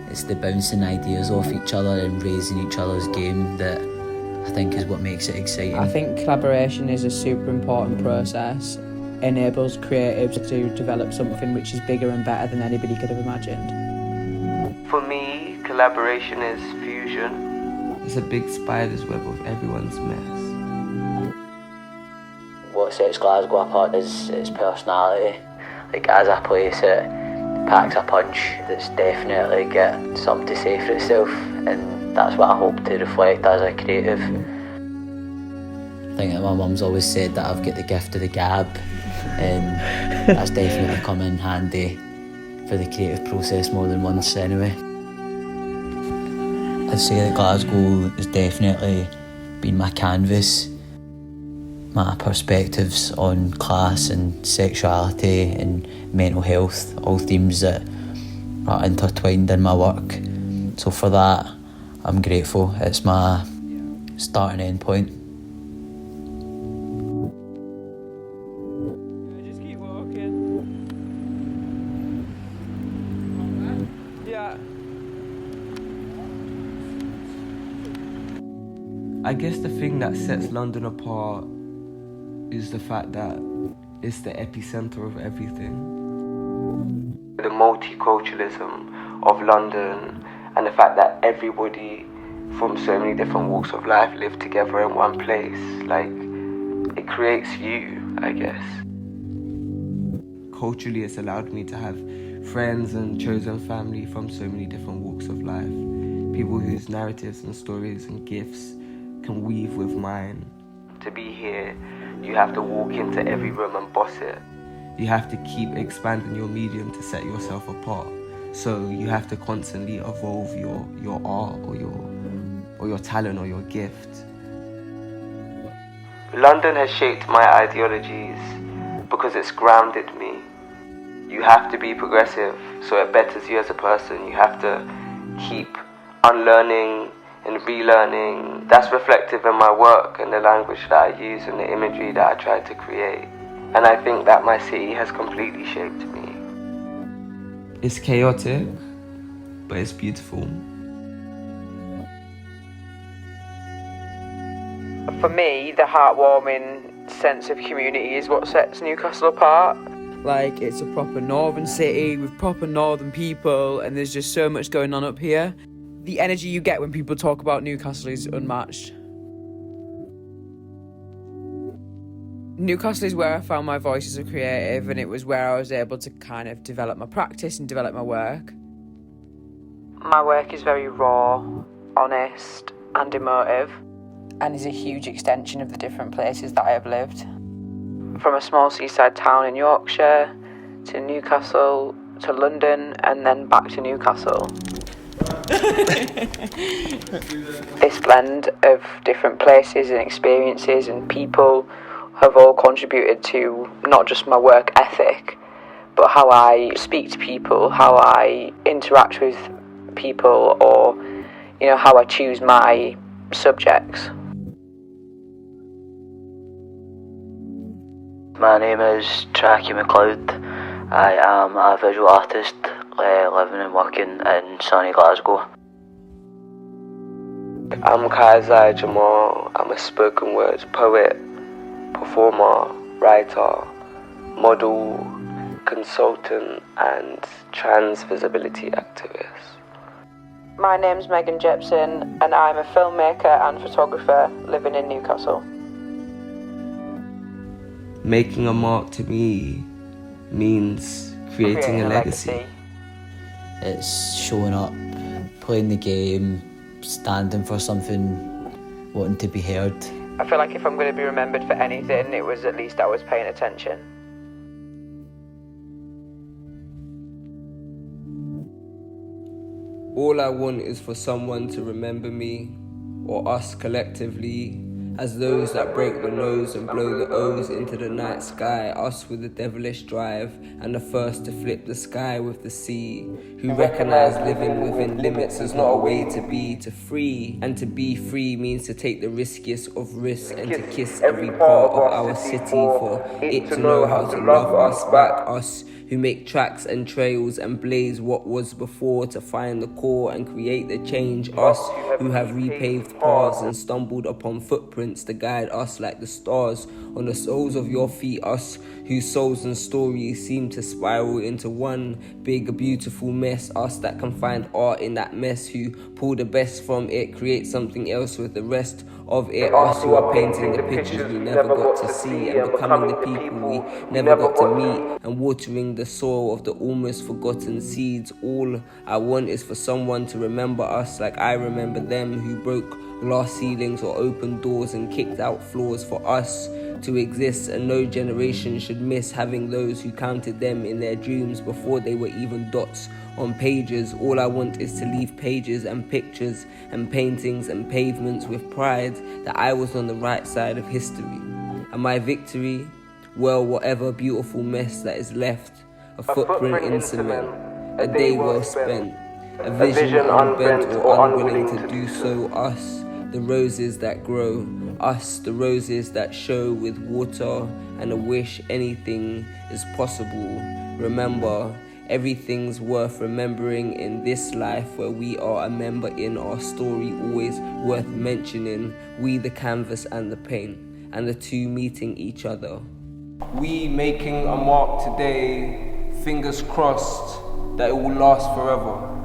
it's the bouncing ideas off each other and raising each other's game that I think is what makes it exciting. I think collaboration is a super important process. Enables creatives to develop something which is bigger and better than anybody could have imagined. For me, collaboration is fusion. It's a big spider's web of everyone's mess. What sets Glasgow apart is its personality. Like, as a place, it packs a punch that's definitely got something to say for itself, and that's what I hope to reflect as a creative. I think that my mum's always said that I've got the gift of the gab, and that's definitely come in handy for the creative process more than once anyway. I'd say that Glasgow has definitely been my canvas. My perspectives on class and sexuality and mental health, all themes that are intertwined in my work. So for that, I'm grateful. It's my start and end point. Just keep walking. Yeah. I guess the thing that sets London apart is the fact that it's the epicenter of everything. The multiculturalism of London and the fact that everybody from so many different walks of life live together in one place, like, it creates you, I guess. Culturally, it's allowed me to have friends and chosen family from so many different walks of life. People whose narratives and stories and gifts can weave with mine. To be here, you have to walk into every room and boss it. You have to keep expanding your medium to set yourself apart. So you have to constantly evolve your art or your talent or your gift. London has shaped my ideologies because it's grounded me. You have to be progressive so it betters you as a person. You have to keep unlearning and relearning. That's reflective in my work and the language that I use and the imagery that I try to create. And I think that my city has completely shaped me. It's chaotic, but it's beautiful. For me, the heartwarming sense of community is what sets Newcastle apart. Like, it's a proper northern city with proper northern people, and there's just so much going on up here. The energy you get when people talk about Newcastle is unmatched. Newcastle is where I found my voice as a creative, and it was where I was able to kind of develop my practice and develop my work. My work is very raw, honest, and emotive, and is a huge extension of the different places that I have lived. From a small seaside town in Yorkshire, to Newcastle, to London, and then back to Newcastle. This blend of different places and experiences and people have all contributed to not just my work ethic, but how I speak to people, how I interact with people, or, you know, how I choose my subjects. My name is Trackie McLeod. I am a visual artist living and working in sunny Glasgow. I'm Kai Isaiah-Jamal. I'm a spoken word poet, performer, writer, model, consultant, and trans visibility activist. My name's Jepson, and I'm a filmmaker and photographer living in Newcastle. Making a mark to me means creating a legacy. It's showing up, playing the game, standing for something, wanting to be heard. I feel like if I'm going to be remembered for anything, it was at least I was paying attention. All I want is for someone to remember me, or us collectively, as those that break the nose and blow the O's into the night sky, us with the devilish drive and the first to flip the sky with the sea, who recognize living within limits is not a way to be, to free. And to be free means to take the riskiest of risks and to kiss every part of our city for it to know how to love us back, us who make tracks and trails and blaze what was before to find the core and create the change. Us who have repaved paths and stumbled upon footprints to guide us like the stars on the soles of your feet. Us whose souls and stories seem to spiral into one big beautiful mess. Us that can find art in that mess, who pull the best from it, create something else with the rest of it. Us who are painting the pictures we never got to see and becoming the people we never got to meet, and watering the soil of the almost forgotten seeds. All I want is for someone to remember us like I remember them, who broke glass ceilings or opened doors and kicked out floors for us to exist. And no generation should miss having those who counted them in their dreams before they were even dots on pages. All I want is to leave pages and pictures and paintings and pavements with pride that I was on the right side of history. And my victory, well, whatever beautiful mess that is left, a footprint in cement, a day well spent, a vision unbent or unwilling to do so. Us, the roses that grow, us, the roses that show with water and a wish anything is possible. Remember, everything's worth remembering in this life where we are a member in our story, always worth mentioning. We the canvas and the paint, and the two meeting each other. We making a mark today, fingers crossed that it will last forever.